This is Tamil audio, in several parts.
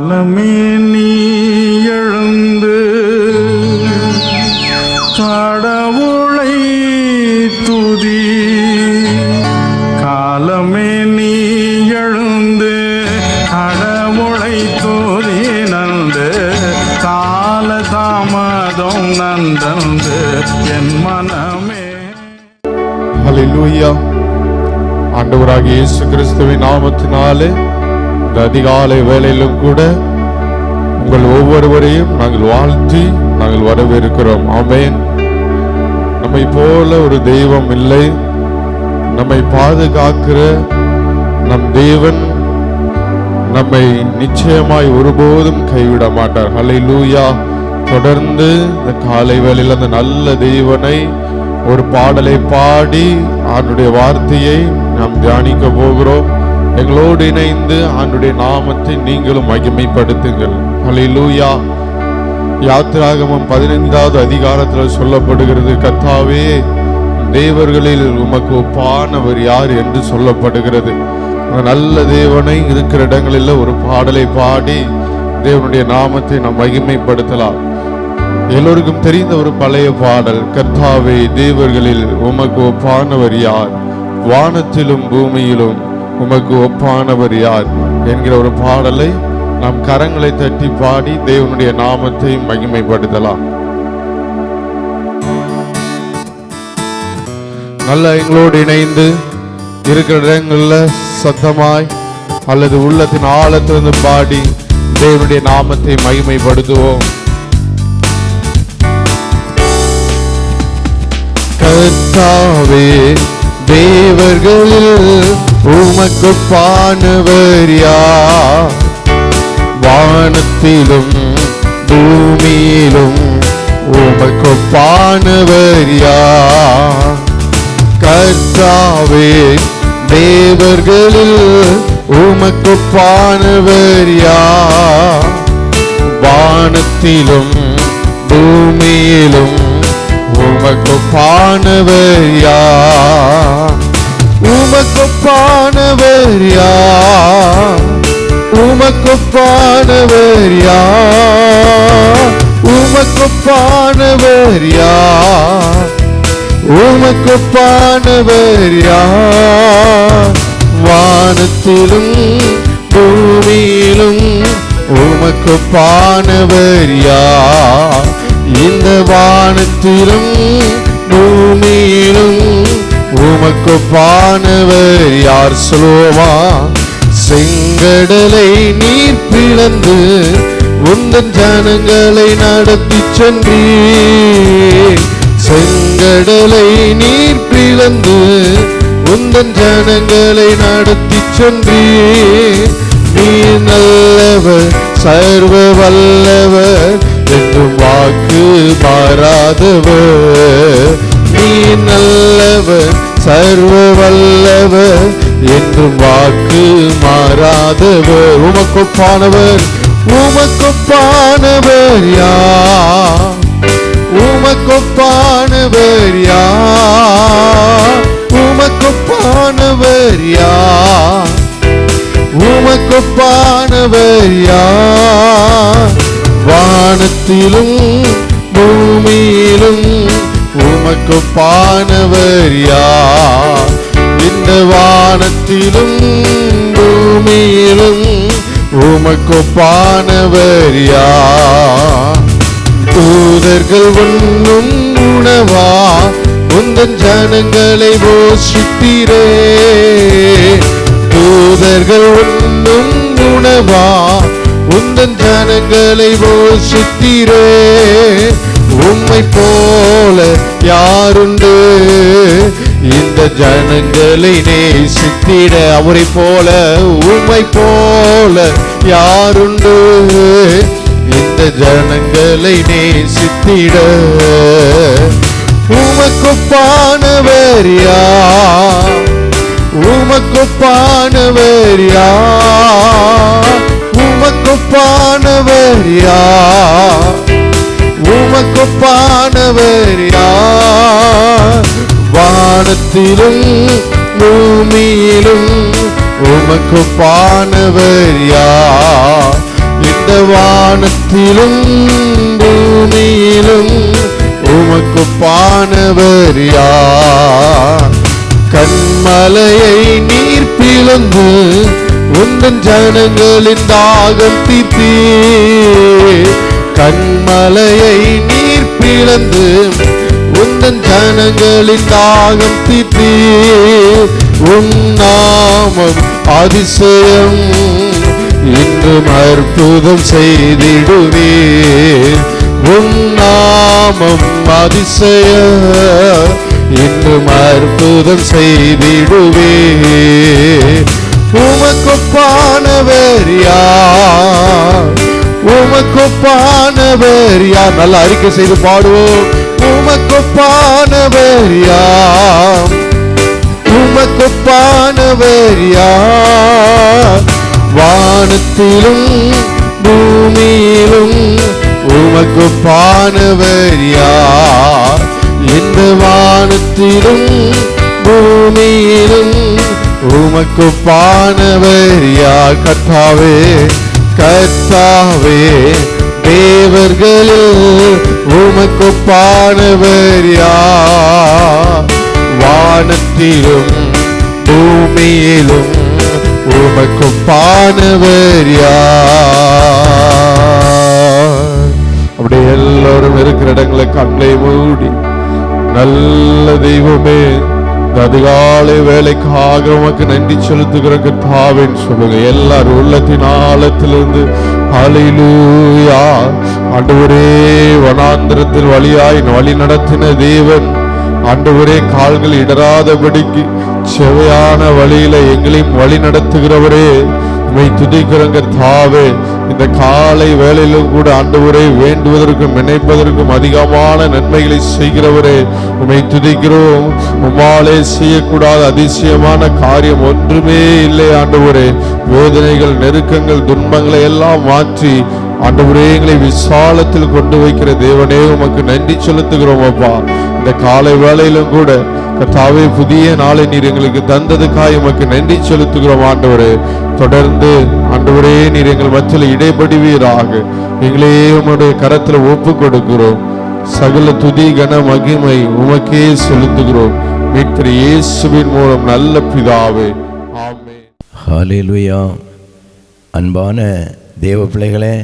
காலமே நீ எழுந்து கடவுளை துதி. காலமே நீ எழுந்து கடவுளை துதி நந்து. கால தாமதம் நந்தந்து என் மனமே. ஹல்லேலூயா. ஆண்டவராகிய இயேசு கிறிஸ்துவின் நாமத்தினாலே இந்த அதிகாலை வேளையிலும் கூட உங்கள் ஒவ்வொருவரையும் நாங்கள் வாழ்த்தி நாங்கள் வரவேற்கிறோம். ஆமென். நம்மை போல ஒரு தெய்வம் இல்லை. நம்மை பாதுகாக்கிற நம் தேவன் நம்மை நிச்சயமாய் ஒருபோதும் கைவிட மாட்டார். ஹல்லேலூயா. தொடர்ந்து இந்த காலை வேளையில் அந்த நல்ல தேவனை ஒரு பாடலை பாடி ஆண்டுடைய வார்த்தையை நாம் தியானிக்க போகிறோம். எங்களோடு இணைந்து ஆண்டுடைய நாமத்தை நீங்களும் மகிமைப்படுத்துங்கள். ஹல்லேலூயா. யாத்திராகமம் 15வது அதிகாரத்தில் சொல்லப்படுகிறது, கர்த்தாவே தேவர்களில் உமக்கு ஒப்பானவர் யார் என்று சொல்லப்படுகிறது. நல்ல தேவனை இருக்கிற இடங்களில் ஒரு பாடலை பாடி தேவனுடைய நாமத்தை நாம் மகிமைப்படுத்தலாம். எல்லோருக்கும் தெரிந்த ஒரு பழைய பாடல், கர்த்தாவே தேவர்களில் உமக்கு ஒப்பானவர் யார், வானத்திலும் பூமியிலும் உமக்கு ஒப்பானவர் யார் என்கிற ஒரு பாடலை நாம் கரங்களை தட்டி பாடி தேவனுடைய நாமத்தை மகிமைப்படுத்தலாம். நல்ல எங்களோடு இணைந்து இருக்கிற இடங்களில் சத்தமாய் அல்லது உள்ளத்தின் ஆழத்திலிருந்து பாடி தேவனுடைய நாமத்தை மகிமைப்படுத்துவோம். கர்த்தாவே தேவர்களில் உமக்கு ஒப்பானவர் யார், வானத்திலும் பூமியிலும் உமக்கு ஒப்பானவர் யார். கர்த்தாவே தேவர்களில் உமக்கு ஒப்பானவர் யார், வானத்திலும் பூமியிலும் உமக்கு ஒப்பானவர் யார். உமக்கு ஒப்பானவர் யார், உமக்கு ஒப்பானவர் யார், உமக்கு ஒப்பானவர் யார், உமக்கு ஒப்பானவர் யார். வானத்திலும் பூமியிலும் உமக்கு ஒப்பானவர் யார். இந்த வானத்திலும் பூமியிலும் உமக்கு ஒப்பானவர் யார். சொல்லுவோமா? செங்கடலை நீர் பிளந்து உந்தன் ஜனங்களை நடத்தி சென்றீர். செங்கடலை நீர் பிளந்து உந்தன் ஜனங்களை நடத்தி சென்றீர். நீர் நல்லவர், சர்வ வல்லவர், என்றும் வாக்கு மாறாதவர். நீ நல்லவர், சர்வ வல்லவர், என்றும் வாக்கு மாறாதவர். உமக்கு ஒப்பானவர், உமக்கு ஒப்பானவர் யார், உமக்கு ஒப்பானவர் யார், உமக்கு ஒப்பானவர் யார், உமக்கு ஒப்பானவர் யார். வானத்திலும் பூமியிலும் உமக்கு ஒப்பானவர் யார். இந்த வானத்திலும் பூமியிலும் உமக்கு ஒப்பானவர் யார். தூதர்கள் உண்ணும் உணவா உந்தன் ஜனங்களை போஷித்தீரே. தூதர்கள் உண்ணும் உணவா உந்தன் ஜனங்களை போஷித்தீரே. உம்மை போல யாருண்டு இந்த ஜனங்களை நேசித்திட. அவரை போல, உம்மை போல யாருண்டு இந்த ஜனங்களை நேசித்திட. உமக்கு ஒப்பானவர் யார், உமக்கு ஒப்பானவர் யார், உமக்கு ஒப்பானவர் யார், உமக்கு ஒப்பானவர் யார். வானத்திலும் பூமியிலும் உமக்கு ஒப்பானவர் யார். இந்த வானத்திலும் பூமியிலும் உமக்கொப்பானவர் யார்? கண்மலையை நீர் பிளந்து உந்தன் ஜனங்களின் தாகம் தீர்த்தீர். கண்மலையை நீர் பிளந்து உந்தன் ஜனங்களின் தாகம் தீர்த்தீர். உன் நாமம் அதிசயம், இன்றும் அற்புதம் செய்திடுவீர். உன் நாமம் அதிசயம், இன்றும் அற்புதம் செய்திடுவீர். உமக்கொப்பானவர் யார்? உமக்கொப்பானவர் யார்? நல்லா அறிக்கை செய்து பாடுவோம். உமக்கொப்பானவர் யார்? உமக்கொப்பானவர் யார்? வானத்திலும் பூமியிலும் உமக்கொப்பானவர் யார்? இந்த வானத்திலும் பூமியிலும் உமக்கொப்பானவர் யார்? கர்த்தாவே, கர்த்தாவே, தேவர்களில் உமக்கொப்பானவர் யார்? வானத்திலும் பூமியிலும் உமக்கொப்பானவர் யார்? அப்படியே எல்லாரும் இருக்கிற இடங்களை கண்களை மூடி, நல்ல தெய்வமே, இந்த அதிகாலை வேலைக்காக உமக்கு நன்றி செலுத்துகிற கர்த்தாவேன்னு சொல்லுங்க. எல்லாரும் உள்ளத்தின் ஆழத்திலிருந்து ஹல்லேலூயா. ஆண்டவரே, வனாந்திரத்தில் வழி நடத்தின தேவன், ஆண்டவரே, கால்கள் இடராதபடிக்கு செவையான வழியில எங்களையும் வழி நடத்துகிறவரே, உம்மை துதிக்கிறோம் கர்த்தாவே. இந்த காலை வேளையிலும் கூட ஆண்டவரே, வேண்டுவதற்கும் நினைப்பதற்கும் அதிகமான நன்மைகளை செய்கிறவரே, உம்மை துதிக்கிறோம். உம்மாலே செய்யக்கூடாத அதிசயமான காரியம் ஒன்றுமே இல்லை ஆண்டவரே. வேதனைகள், நெருக்கங்கள், துன்பங்களை எல்லாம் மாற்றி ஆண்டவரே எங்களை விசாலத்தில் கொண்டு வைக்கிற தேவனே, உமக்கு நன்றி செலுத்துகிறோம் அப்பா. இந்த காலை வேளையிலும் கூட கர்த்தாவே, புதிய நாளை நீர் எங்களுக்கு தந்ததுக்காக உமக்கு நன்றி செலுத்துகிறோம் ஆண்டவரே. தொடர்ந்து ஆண்டவரே, நீர் எங்கள் மத்தியில் இடைபடுவீராக. எங்களே உம்முடைய கரத்தில் ஒப்பு கொடுக்கிறோம். சகல துதி கன மகிமை உமக்கே செலுத்துகிறோம். மீட்பர் இயேசுவின் மூலம் நல்ல பிதாவே, ஆமென். ஹல்லேலூயா. அன்பான தேவ பிள்ளைகளே,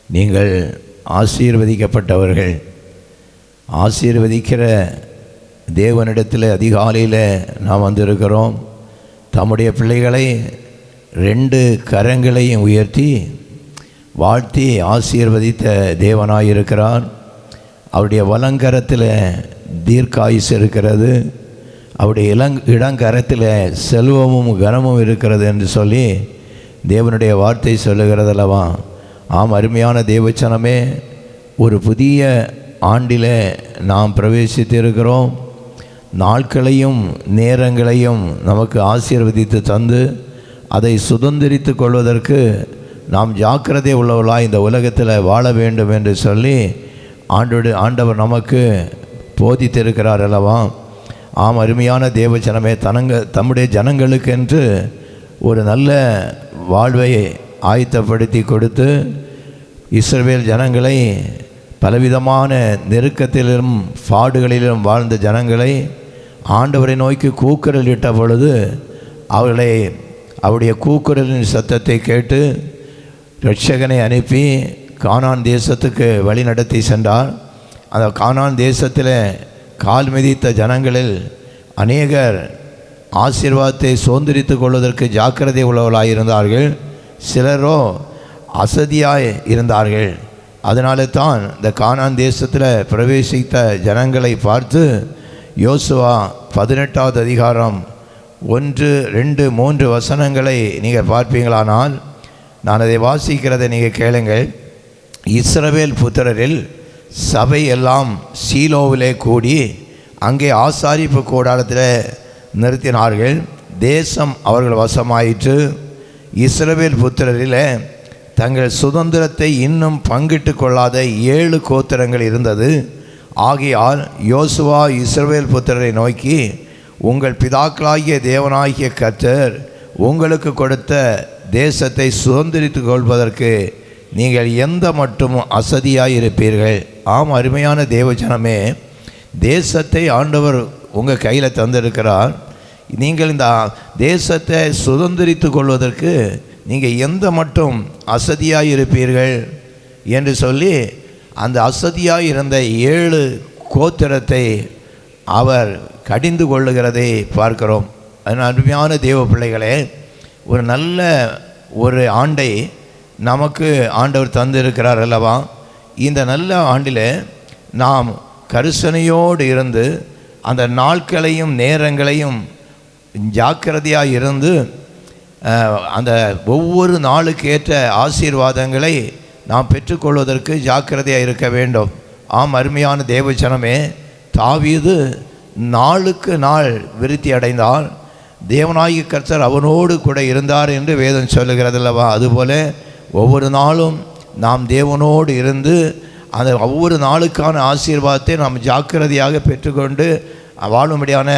நீங்கள் ஆசீர்வதிக்கப்பட்டவர்கள். ஆசீர்வதிக்கிற தேவனிடத்தில் அதிகாலையில் நாம் வந்திருக்கிறோம். தம்முடைய பிள்ளைகளை 2 கரங்களையும் உயர்த்தி வாழ்த்தி ஆசீர்வதித்த தேவனாயிருக்கிறார். அவருடைய வலங்கரத்தில் தீர்க்காயுசு இருக்கிறது, அவருடைய இடங்கரத்தில் செல்வமும் கனமும் இருக்கிறது என்று சொல்லி தேவனுடைய வார்த்தை சொல்லுகிறதல்லவா? ஆம், அருமையான தேவச்சனமே, ஒரு புதிய ஆண்டில் நாம் பிரவேசித்திருக்கிறோம். நாட்களையும் நேரங்களையும் நமக்கு ஆசீர்வதித்து தந்து அதை சுதந்திரித்து கொள்வதற்கு நாம் ஜாக்கிரதை உள்ளவர்களாக இந்த உலகத்தில் வாழ வேண்டும் என்று சொல்லி ஆண்டவர் நமக்கு போதித்திருக்கிறார் அல்லவா? ஆம், அருமையான தேவஜனமே, தம்முடைய ஜனங்களுக்கென்று ஒரு நல்ல வாழ்வை ஆயத்தப்படுத்தி கொடுத்து இஸ்ரவேல் ஜனங்களை பலவிதமான நெருக்கத்திலும் பாடுகளிலும் வாழ்ந்த ஜனங்களை ஆண்டவரை நோக்கி கூக்குரலிட்ட பொழுது அவர்களை அவருடைய கூக்குரலின் சத்தத்தை கேட்டு இரட்சகனை அனுப்பி கானான் தேசத்துக்கு வழி நடத்தி சென்றார். அந்த கானான் தேசத்தில் கால் மிதித்த ஜனங்களில் அநேகர் ஆசீர்வாதத்தை சுதந்திரித்து கொள்வதற்கு ஜாக்கிரதை உள்ளவர்களாயிருந்தார்கள். சிலரோ அசதியாய் இருந்தார்கள். அதனால தான் இந்த கானான் தேசத்தில் பிரவேசித்த ஜனங்களை பார்த்து யோசுவா 18வது அதிகாரம் 1, 2, 3 வசனங்களை நீங்கள் பார்ப்பீங்களானால், நான் அதை வாசிக்கிறதை நீங்கள் கேளுங்கள். இஸ்ரவேல் புத்திரரில் சபை எல்லாம் சீலோவிலே கூடி அங்கே ஆசாரிப்பு கூடாரத்தில் நிறுத்தினார்கள். தேசம் அவர்கள் வசமாயிற்று. இஸ்ரவேல் புத்திரரில் தங்கள் சுதந்திரத்தை இன்னும் பங்கிட்டு கொள்ளாத 7 கோத்திரங்கள் இருந்தது. ஆகையால் யோசுவா இஸ்ரவேல் புத்திரரை நோக்கி, உங்கள் பிதாக்களாகிய தேவனாகிய கர்த்தர் உங்களுக்கு கொடுத்த தேசத்தை சுதந்திரித்து கொள்வதற்கு நீங்கள் எந்த மட்டும் அசதியாயிருப்பீர்கள். ஆம் அருமையான தேவஜனமே, தேசத்தை ஆண்டவர் உங்கள் கையில் தந்திருக்கிறார். நீங்கள் இந்த தேசத்தை சுதந்திரித்து கொள்வதற்கு நீங்கள் எந்த மட்டும் அசதியாயிருப்பீர்கள் என்று சொல்லி அந்த அசதியாக இருந்த 7 கோத்திரத்தை அவர் கடிந்து கொள்ளுகிறதை பார்க்கிறோம். அதனால் அருமையான தேவ பிள்ளைகளே, ஒரு நல்ல ஒரு ஆண்டை நமக்கு ஆண்டவர் தந்திருக்கிறார் அல்லவா? இந்த நல்ல ஆண்டில் நாம் கரிசனையோடு இருந்து அந்த நாட்களையும் நேரங்களையும் ஜாக்கிரதையாக இருந்து அந்த ஒவ்வொரு நாளுக்கு ஏற்ற ஆசீர்வாதங்களை நாம் பெற்றுக்கொள்வதற்கு ஜாக்கிரதையாக இருக்க வேண்டும். ஆம் அருமையான தேவஜனமே, தாவீது நாளுக்கு நாள் விருத்தி அடைந்தால் தேவனாகிய கர்த்தர் அவனோடு கூட இருந்தார் என்று வேதம் சொல்லுகிறது அல்லவா? அதுபோல் ஒவ்வொரு நாளும் நாம் தேவனோடு இருந்து அந்த ஒவ்வொரு நாளுக்கான ஆசீர்வாதத்தை நாம் ஜாக்கிரதையாக பெற்றுக்கொண்டு வாழும்படியான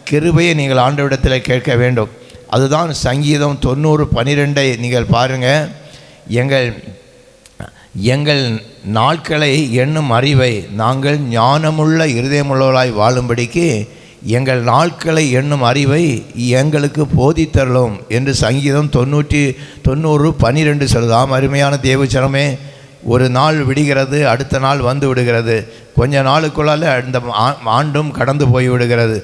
கிருபையை நீங்கள் ஆண்டவரிடத்தில் கேட்க வேண்டும். அதுதான் சங்கீதம் 90:12 நீங்கள் பாருங்கள். எங்கள் நாட்களை எண்ணும் அறிவை நாங்கள் ஞானமுள்ள இருதயமுள்ளவர்களாய் வாழும்படிக்கு எங்கள் நாட்களை எண்ணும் அறிவை எங்களுக்கு போதித்தரலும் என்று சங்கீதம் 90:12 சொல்லுதாம். அருமையான தேவச்சனமே, ஒரு நாள் விடுகிறது, அடுத்த நாள் வந்து விடுகிறது. கொஞ்ச நாளுக்குள்ளால் அந்த ஆண்டும் கடந்து போய்விடுகிறது.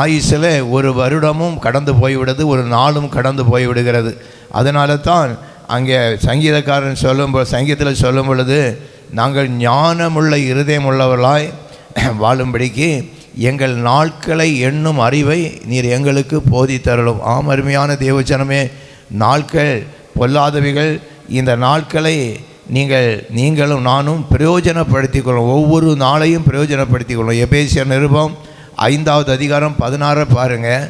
ஆயுசில் ஒரு வருடமும் கடந்து போய்விடுது, ஒரு நாளும் கடந்து போய்விடுகிறது. அதனால தான் அங்கே சங்கீதக்காரன் சங்கீதத்தில் சொல்லும் பொழுது, நாங்கள் ஞானமுள்ள இருதயமுள்ளவர்களாய் வாழும்படிக்கு எங்கள் நாட்களை எண்ணும் அறிவை நீர் எங்களுக்கு போதித்தரலும். ஆம் அருமையான தேவச்சனமே, நாட்கள் பொல்லாதவைகள். இந்த நாட்களை நீங்களும் நானும் பிரயோஜனப்படுத்திக் கொள்ளும். ஒவ்வொரு நாளையும் பிரயோஜனப்படுத்திக் கொள்ளும். எபேசியர் நிருபம் 5வது அதிகாரம் 16 பாருங்கள்.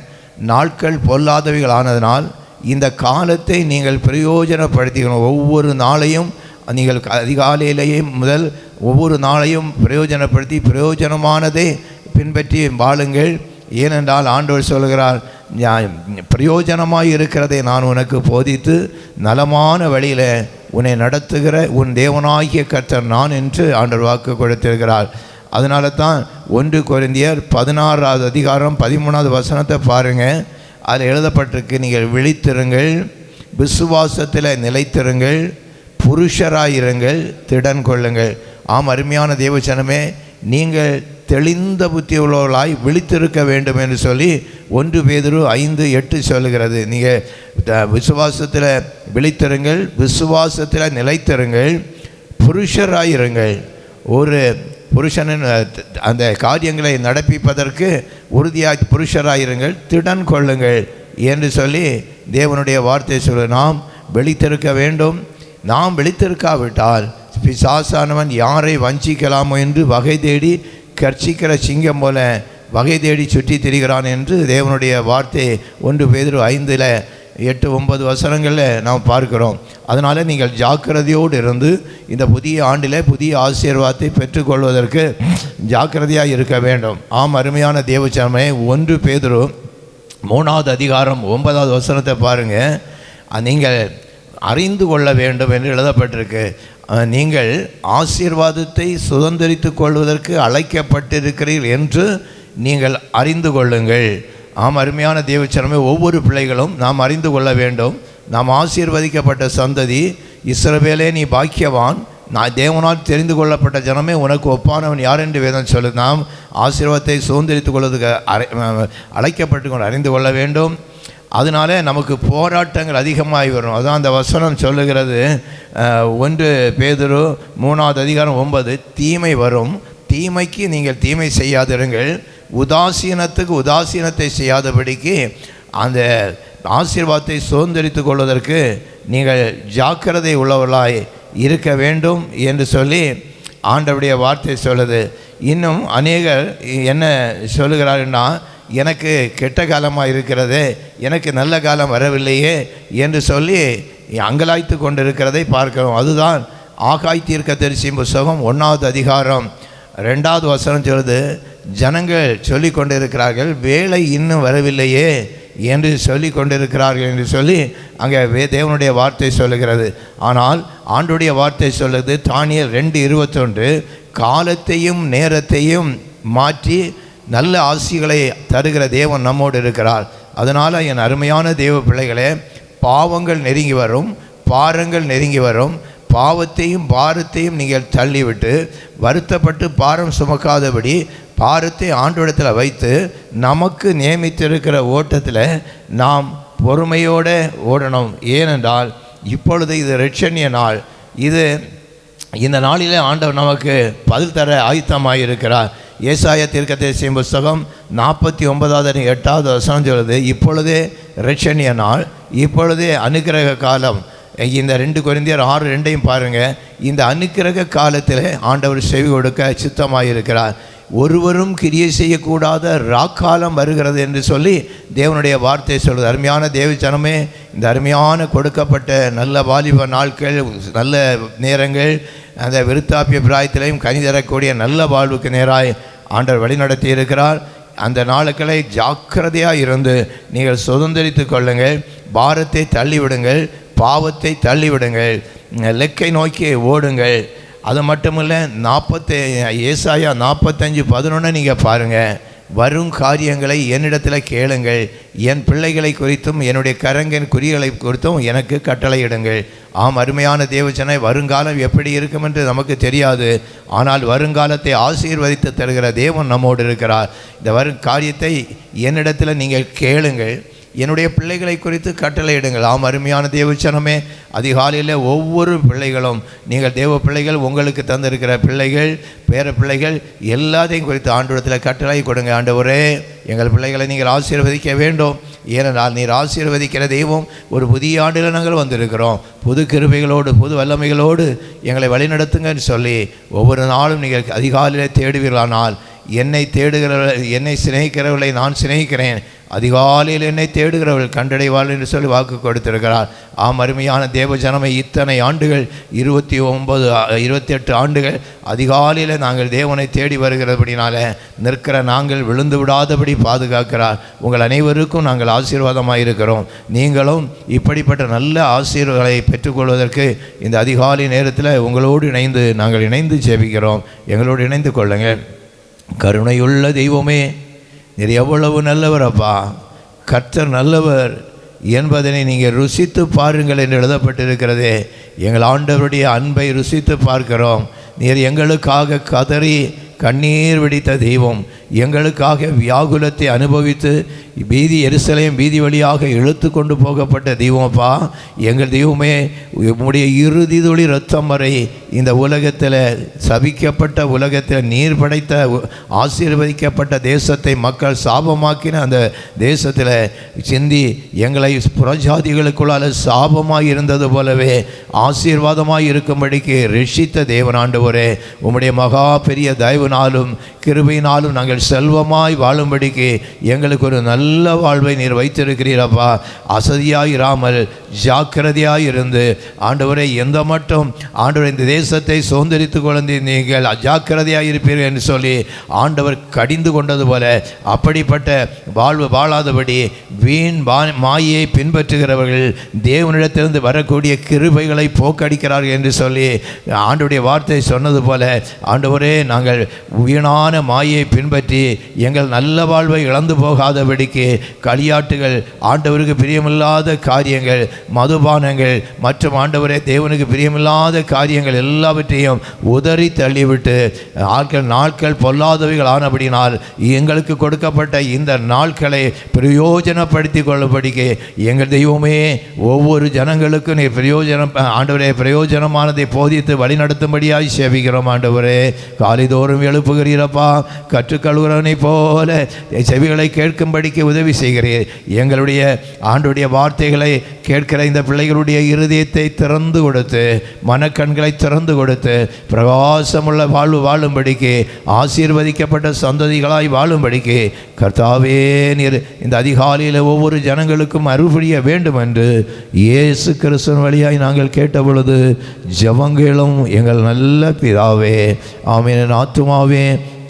நாட்கள் பொல்லாதவைகள் ஆனதனால் இந்த காலத்தை நீங்கள் பிரயோஜனப்படுத்திக்கணும். ஒவ்வொரு நாளையும் நீங்கள் அதிகாலையிலேயே முதல் ஒவ்வொரு நாளையும் பிரயோஜனப்படுத்தி பிரயோஜனமானதை பின்பற்றி வாழுங்கள். ஏனென்றால் ஆண்டவர் சொல்கிறார், பிரயோஜனமாக இருக்கிறதை நான் உனக்கு போதித்து நலமான வழியில் உன்னை நடத்துகிற உன் தேவனாகிய கர்த்தர் நான் என்று ஆண்டவர் வாக்கு கொடுத்திருக்கிறார். அதனால தான் 1 கொரிந்தியர் 16வது அதிகாரம் 13வது வசனத்தை பாருங்கள். அதில் எழுதப்பட்டிருக்கு, நீங்கள் விழித்திருங்கள், விசுவாசத்தில் நிலைத்திருங்கள், புருஷராயிருங்கள், திடன் கொள்ளுங்கள். ஆம் அருமையான தேவச்சனமே, நீங்கள் தெளிந்த புத்தியுள்ளவர்களாய் விழித்திருக்க வேண்டும் என்று சொல்லி 1 பேதுரு 5:8 சொல்லுகிறது. நீங்கள் விசுவாசத்தில் விழித்திருங்கள், விசுவாசத்தில் நிலைத்திருங்கள், புருஷராயிருங்கள். ஒரு புருஷனின் அந்த காரியங்களை நடப்பிப்பதற்கு உறுதியாக புருஷராயிருங்கள், திடன் கொள்ளுங்கள் என்று சொல்லி தேவனுடைய வார்த்தை சொல்ல நாம் விழித்திருக்க வேண்டும். நாம் விழித்திருக்காவிட்டால் பிசாசானவன் யாரை வஞ்சிக்கலாமோ என்று வகை தேடி கர்ச்சிக்கிற சிங்கம் போல வகை தேடி சுற்றி திரிகிறான் என்று தேவனுடைய வார்த்தை 1 பேதுரு 5:8-9 வசனங்களில் நாம் பார்க்கிறோம். அதனால் நீங்கள் ஜாக்கிரதையோடு இருந்து இந்த புதிய ஆண்டில் புதிய ஆசீர்வாதத்தை பெற்றுக்கொள்வதற்கு ஜாக்கிரதையாக இருக்க வேண்டும். ஆம் அருமையான தேவச்சனமே, 1 பேதுரு 3வது அதிகாரம் 9வது வசனத்தை பாருங்கள். நீங்கள் அறிந்து கொள்ள வேண்டும் என்று எழுதப்பட்டிருக்கு. நீங்கள் ஆசீர்வாதத்தை சுதந்திரித்து கொள்வதற்கு அழைக்கப்பட்டிருக்கிறீர்கள் என்று நீங்கள் அறிந்து கொள்ளுங்கள். ஆம் அருமையான தேவச்சனமே, ஒவ்வொரு பிள்ளைகளும் நாம் அறிந்து கொள்ள வேண்டும். நாம் ஆசீர்வதிக்கப்பட்ட சந்ததி. இஸ்ரவேலே நீ பாக்கியவான், நான் தேவனால் தெரிந்து கொள்ளப்பட்ட ஜனமே, உனக்கு ஒப்பானவன் யார் என்று வேதம் சொல்லு. நாம் ஆசீர்வாதத்தை சுதந்திரித்து கொள்வதற்கு அழைக்கப்பட்டு அறிந்து கொள்ள வேண்டும். அதனால நமக்கு போராட்டங்கள் அதிகமாகி வரும். அதான் அந்த வசனம் சொல்லுகிறது, 1 பேதுரு 3வது அதிகாரம் 9, தீமை வரும், தீமைக்கு நீங்கள் தீமை செய்யாதிருங்கள், உதாசீனத்துக்கு உதாசீனத்தை செய்யாதபடிக்கு அந்த ஆசீர்வாதத்தை சுதந்திரித்து கொள்வதற்கு நீங்கள் ஜாக்கிரதை உள்ளவர்களாய் இருக்க வேண்டும் என்று சொல்லி ஆண்டவருடைய வார்த்தை சொல்லுது. இன்னும் அநேகர் என்ன சொல்லுகிறாருன்னா, எனக்கு கெட்ட காலமாக இருக்கிறதே, எனக்கு நல்ல காலம் வரவில்லையே என்று சொல்லி அங்கலாய்த்து கொண்டிருக்கிறதை பார்க்கிறோம். அதுதான் ஆகாய் தீர்க்கதரிசி புத்தகம் 1வது அதிகாரம் 2வது வசனம் சொல்லுது, ஜனங்கள் சொல்லி கொண்டிருக்கிறார்கள், வேலை இன்னும் வரவில்லையே என்று சொல்லி கொண்டிருக்கிறார்கள் என்று சொல்லி அங்கே தேவனுடைய வார்த்தை சொல்லுகிறது. ஆனால் ஆண்டுடைய வார்த்தை சொல்லுது தானியேல் 2:21, காலத்தையும் நேரத்தையும் மாற்றி நல்ல ஆசிகளை தருகிற தேவன் நம்மோடு இருக்கிறார். அதனால் என் அருமையான தேவ பிள்ளைகளே, பாவங்கள் நெருங்கி வரும், பாரங்கள் நெருங்கி வரும். பாவத்தையும் பாரத்தையும் நீங்கள் தள்ளிவிட்டு வருத்தப்பட்டு பாரம் சுமக்காதபடி பாரத்தை ஆண்டவரிடத்தில் வைத்து நமக்கு நியமித்திருக்கிற ஓட்டத்தில் நாம் பொறுமையோடு ஓடணும். ஏனென்றால் இப்பொழுது இது இரட்சணிய நாள். இந்த நாளிலே ஆண்டவர் நமக்கு பதில் தர ஆயத்தமாக இருக்கிறார். ஏசாயா தீர்க்கதரிசியின் புஸ்தகம் 49:8 சொல்லுது, இப்பொழுதே இரட்சணிய நாள், இப்பொழுதே அனுக்கிரக காலம். இந்த 2 கொரிந்தியர் 6:2 பாருங்கள். இந்த அனுக்கிரக காலத்தில் ஆண்டவர் செவி கொடுக்க சித்தமாக இருக்கிறார். ஒருவரும் கிரியை செய்யக்கூடாத ராக்காலம் வருகிறது என்று சொல்லி தேவனுடைய வார்த்தை சொல்லுது. அருமையான தேவஜனமே, இந்த அருமையான கொடுக்கப்பட்ட நல்ல வாலிப நாட்கள், நல்ல நேரங்கள், அந்த விருத்தாப்பிய பிராயத்திலையும் கனி தரக்கூடிய நல்ல வாழ்வுக்கு நேராய் ஆண்டவர் வழிநடத்தி இருக்கிறார். அந்த நாட்களை ஜாக்கிரதையாக இருந்து நீங்கள் சுதந்திரித்து கொள்ளுங்கள். பாரத்தை தள்ளிவிடுங்கள், பாவத்தை தள்ளிவிடுங்கள், லெக்கை நோக்கி ஓடுங்கள். அது மட்டுமில்ல, ஏசாயா 45:11 நீங்கள் பாருங்கள். வரும் காரியங்களை என்னிடத்தில் கேளுங்கள், என் பிள்ளைகளை குறித்தும் என்னுடைய கரங்கின் குறிகளை குறித்தும் எனக்கு கட்டளையிடுங்கள். ஆம், அருமையான தேவஜனை, வருங்காலம் எப்படி இருக்கும் என்று நமக்கு தெரியாது. ஆனால் வருங்காலத்தை ஆசீர்வதித்து தருகிற தேவன் நம்மோடு இருக்கிறார். இந்த வரும் காரியத்தை என்னிடத்தில் நீங்கள் கேளுங்கள், என்னுடைய பிள்ளைகளை குறித்து கட்டளையிடுங்கள். ஆம், அருமையான தேவச்சனமே, அதிகாலையில் ஒவ்வொரு பிள்ளைகளும், நீங்கள் தேவ பிள்ளைகள், உங்களுக்கு தந்திருக்கிற பிள்ளைகள், பேர பிள்ளைகள் எல்லாத்தையும் குறித்து ஆண்டவரிடத்தில் கட்டளை கொடுங்க. ஆண்டவரே, எங்கள் பிள்ளைகளை நீங்கள் ஆசீர்வதிக்க வேண்டும். ஏனென்றால் நீர் ஆசீர்வதிக்கிற தெய்வம். ஒரு புதிய ஆண்டில் நாங்கள் வந்திருக்கிறோம். புது கிருபைகளோடு, புது வல்லமைகளோடு எங்களை வழிநடத்துங்கன்னு சொல்லி ஒவ்வொரு நாளும் நீங்கள் அதிகாலையில் தேடுவீர்களானால், என்னை தேடுகிறவர்கள், என்னை சிநேகிக்கிறவர்களை நான் சிநேகிக்கிறேன், அதிகாலையில் என்னை தேடுகிறவர்கள் கண்டடைவாள் என்று சொல்லி வாக்கு கொடுத்திருக்கிறார். ஆம், அருமையான தேவ ஜனமே, இத்தனை ஆண்டுகள், 28 ஆண்டுகள் அதிகாலையில் நாங்கள் தேவனை தேடி வருகிறபடினால நிற்கிற நாங்கள் விழுந்து விடாதபடி பாதுகாக்கிறார். உங்கள் அனைவருக்கும் நாங்கள் ஆசீர்வாதமாக இருக்கிறோம். நீங்களும் இப்படிப்பட்ட நல்ல ஆசீர்வாதங்களை பெற்றுக்கொள்வதற்கு இந்த அதிகாலை நேரத்தில் உங்களோடு நாங்கள் இணைந்து ஜெபிக்கிறோம். எங்களோடு இணைந்து கொள்ளுங்கள். கருணையுள்ள தெய்வமே, நீர் எவ்வளவு நல்லவர் அப்பா. கர்த்தர் நல்லவர் என்பதனை நீங்கள் ருசித்து பாருங்கள் என்று எழுதப்பட்டிருக்கிறதே. எங்கள் ஆண்டவருடைய அன்பை ருசித்து பார்க்கிறோம். நீர் எங்களுக்காக கதறி கண்ணீர் வெடித்த தெய்வம், எங்களுக்காக வியாகுலத்தை அனுபவித்து எருசலேம் வீதி வழியாக இழுத்து கொண்டு போகப்பட்ட தெய்வம்ப்பா. எங்கள் தெய்வமே, உம்முடைய இறுதி துளி இரத்தம் வரை இந்த உலகத்தில், சபிக்கப்பட்ட உலகத்தில், நீர் படைத்த ஆசீர்வதிக்கப்பட்ட தேசத்தை மக்கள் சாபமாக்கின அந்த தேசத்தில் சிந்தி எங்களை புறஜாதிகளுக்குள்ளால் சாபமாக இருந்தது போலவே ஆசீர்வாதமாக இருக்கும்படிக்கு ரட்சித்த தேவனாண்டவரே, உம்முடைய மகா பெரிய தயவுனாலும் கிருபையினாலும் நாங்கள் செல்வமாய் வாழும்படிக்கு எங்களுக்கு ஒரு நல்ல வாழ்வை நீர் வைத்திருக்கிறீரப்பா. அசதியாயிராமல் ஜாக்கிரதையாக இருந்து ஆண்டவரை எந்த மட்டும் ஆண்டவர் இந்த தேசத்தை சுதந்திரித்து கொண்டு நீங்கள் அஜாக்கிரதையாக இருப்பீர்கள் என்று சொல்லி ஆண்டவர் கடிந்து கொண்டது போல அப்படிப்பட்ட வாழ்வு வாழாதபடி வீண் மாயை பின்பற்றுகிறவர்கள் தேவனிடத்திலிருந்து வரக்கூடிய கிருபைகளை போக்கடிக்கிறார்கள் என்று சொல்லி ஆண்டவருடைய வார்த்தை சொன்னது போல ஆண்டவரே, நாங்கள் வீணான மாயை பின்பற்றி எங்கள் நல்ல வாழ்வை இழந்து போகாதபடிக்கு களியாட்டுகள், ஆண்டவருக்கு பிரியமில்லாத காரியங்கள், மதுபானங்கள் மற்றும் ஆண்டவரே தேவனுக்கு பிரியமில்லாத காரியங்கள் எல்லாவற்றையும் உதறி தள்ளிவிட்டு நாட்கள் பொல்லாதவைகள் ஆனபடினால் எங்களுக்கு கொடுக்கப்பட்ட இந்த நாட்களை பிரயோஜனப்படுத்தி கொள்ளும்படிக்கு எங்கள் தெய்வமே ஒவ்வொரு ஜனங்களுக்கும் நீர் ஆண்டவரே பிரயோஜனமானதை போதித்து வழிநடத்தும்படியாய் சேவிக்கிறோம். ஆண்டவரே, காலைதோறும் எழுப்புகிறீரப்பா. கற்றுக்கொள்கிறவனை போல செவிகளை கேட்கும்படிக்கு உதவி செய்கிறீர். எங்களுடைய ஆண்டுடைய வார்த்தைகளை கேட்கிற இந்த பிள்ளைகளுடைய இருதயத்தை திறந்து கொடுத்து, மனக்கண்களை திறந்து கொடுத்து, பிரகாசமுள்ள வாழ்வு வாழும்படிக்கு, ஆசீர்வதிக்கப்பட்ட சந்ததிகளாய் வாழும்படிக்கு கர்த்தாவே நீர் இந்த அதிகாலையில் ஒவ்வொரு ஜனங்களுக்கும் அருள் புரிய வேண்டும் என்று இயேசு கிறிஸ்துவின் வழியாய் நாங்கள் கேட்ட பொழுது ஜெபங்களும் எங்கள் நல்ல பிதாவே. ஆமென். ஆத்துமாவே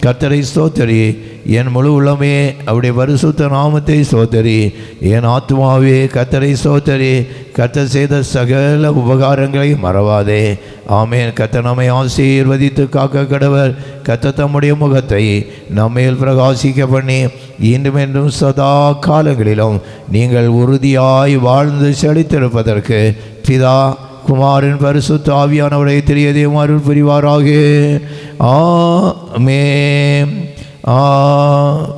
கர்த்தரை ஸ்தோத்தரி. என் முழு உள்ளமே அவருடைய பரிசுத்த நாமத்தை ஸ்தோத்தரி. என் ஆத்துமாவே கர்த்தரை ஸ்தோத்தரி. கர்த்தர் செய்த சகல உபகாரங்களை மறவாதே. ஆமென். கர்த்தர் நம்மை ஆசீர்வதித்து காக்க கடவர். கர்த்தர் தம்முடைய முகத்தை நம்மேல் பிரகாசிக்க பண்ணி இன்றும் என்றும் சதா காலங்களிலும் நீங்கள் உறுதியாய் வாழ்ந்து செழித்திருப்பதற்கு பிதா குமாரின் பரிசுத்த ஆவியானவரை தெரியதேயும் அருள் புரிவாராக. ஆமென். ஆமென்.